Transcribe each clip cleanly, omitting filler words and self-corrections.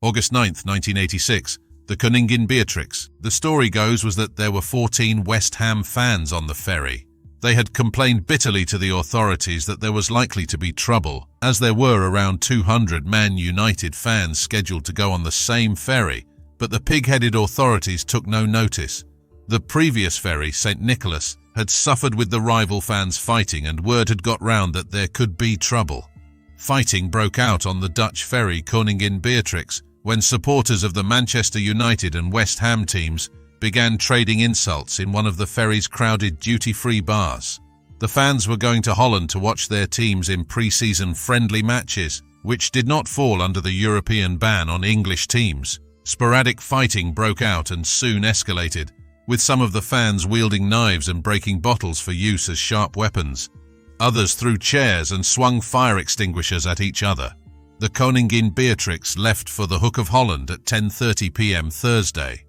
August 9th, 1986, the Koningen Beatrix. The story goes was that there were 14 West Ham fans on the ferry. They had complained bitterly to the authorities that there was likely to be trouble, as there were around 200 Man United fans scheduled to go on the same ferry, but the pig-headed authorities took no notice. The previous ferry, St. Nicholas, had suffered with the rival fans fighting, and word had got round that there could be trouble. Fighting broke out on the Dutch ferry Koningen Beatrix when supporters of the Manchester United and West Ham teams began trading insults in one of the ferry's crowded duty-free bars. The fans were going to Holland to watch their teams in pre-season friendly matches, which did not fall under the European ban on English teams. Sporadic fighting broke out and soon escalated, with some of the fans wielding knives and breaking bottles for use as sharp weapons. Others threw chairs and swung fire extinguishers at each other. The Koningen Beatrix left for the Hook of Holland at 10:30 p.m. Thursday.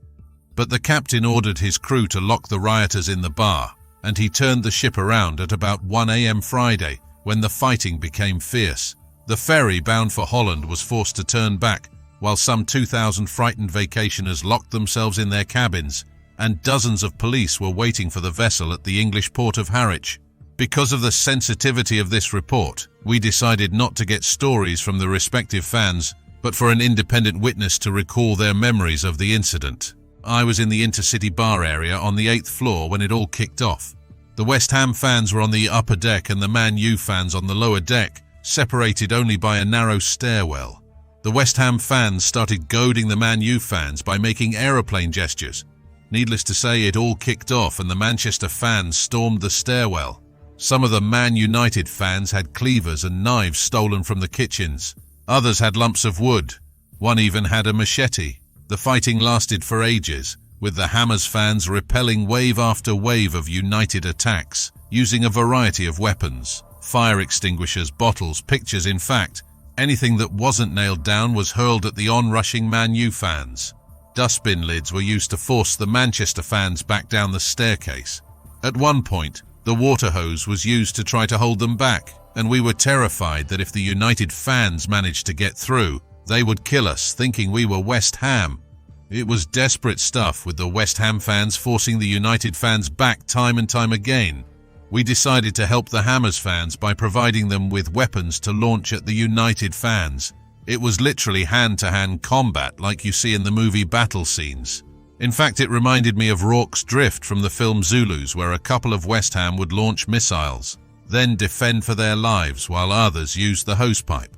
But the captain ordered his crew to lock the rioters in the bar, and he turned the ship around at about 1 a.m. Friday, when the fighting became fierce. The ferry bound for Holland was forced to turn back, while some 2,000 frightened vacationers locked themselves in their cabins, and dozens of police were waiting for the vessel at the English port of Harwich. Because of the sensitivity of this report, we decided not to get stories from the respective fans, but for an independent witness to recall their memories of the incident. I was in the intercity bar area on the 8th floor when it all kicked off. The West Ham fans were on the upper deck and the Man U fans on the lower deck, separated only by a narrow stairwell. The West Ham fans started goading the Man U fans by making aeroplane gestures. Needless to say, it all kicked off and the Manchester fans stormed the stairwell. Some of the Man United fans had cleavers and knives stolen from the kitchens. Others had lumps of wood. One even had a machete. The fighting lasted for ages, with the Hammers fans repelling wave after wave of United attacks, using a variety of weapons, fire extinguishers, bottles, pictures. In fact, anything that wasn't nailed down was hurled at the on-rushing Man U fans. Dustbin lids were used to force the Manchester fans back down the staircase. At one point, the water hose was used to try to hold them back, and we were terrified that if the United fans managed to get through, they would kill us, thinking we were West Ham. It was desperate stuff, with the West Ham fans forcing the United fans back time and time again. We decided to help the Hammers fans by providing them with weapons to launch at the United fans. It was literally hand-to-hand combat like you see in the movie battle scenes. In fact, it reminded me of Rorke's Drift from the film Zulus, where a couple of West Ham would launch missiles, then defend for their lives while others used the hosepipe.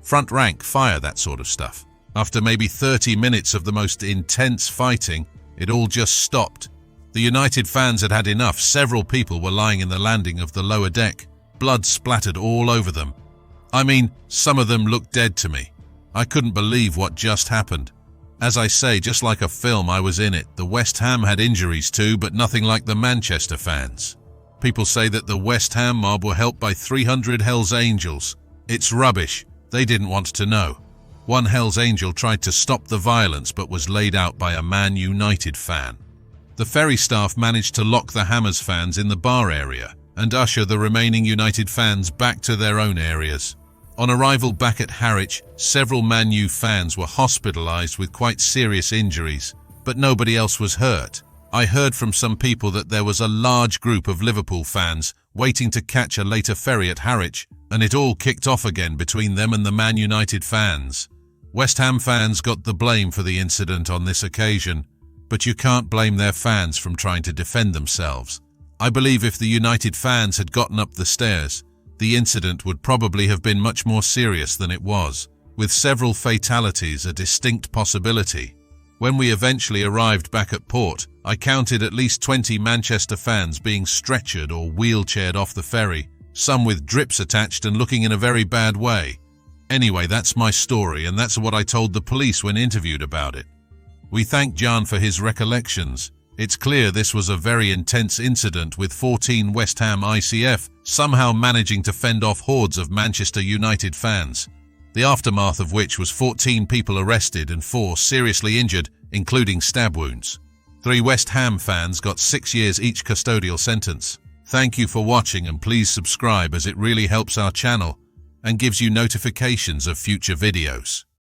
Front rank fire, that sort of stuff. After maybe 30 minutes of the most intense fighting, it all just stopped. The United fans had had enough. Several people were lying in the landing of the lower deck, blood splattered all over them. I mean, some of them looked dead to me. I couldn't believe what just happened. As I say, just like a film, I was in it. The West Ham had injuries too, but nothing like the Manchester fans. People say that the West Ham mob were helped by 300 Hells Angels. It's rubbish. They didn't want to know. One Hells Angel tried to stop the violence but was laid out by a Man United fan. The ferry staff managed to lock the Hammers fans in the bar area and usher the remaining United fans back to their own areas. On arrival back at Harwich, several Man U fans were hospitalised with quite serious injuries, but nobody else was hurt. I heard from some people that there was a large group of Liverpool fans waiting to catch a later ferry at Harwich, and it all kicked off again between them and the Man United fans. West Ham fans got the blame for the incident on this occasion, but you can't blame their fans from trying to defend themselves. I believe if the United fans had gotten up the stairs, the incident would probably have been much more serious than it was, with several fatalities a distinct possibility. When we eventually arrived back at port, I counted at least 20 Manchester fans being stretchered or wheelchaired off the ferry, some with drips attached and looking in a very bad way. Anyway, that's my story, and that's what I told the police when interviewed about it. We thank John for his recollections. It's clear this was a very intense incident, with 14 West Ham ICF somehow managing to fend off hordes of Manchester United fans, the aftermath of which was 14 people arrested and 4 seriously injured, including stab wounds. 3 West Ham fans got 6 years each custodial sentence. Thank you for watching, and please subscribe as it really helps our channel and gives you notifications of future videos.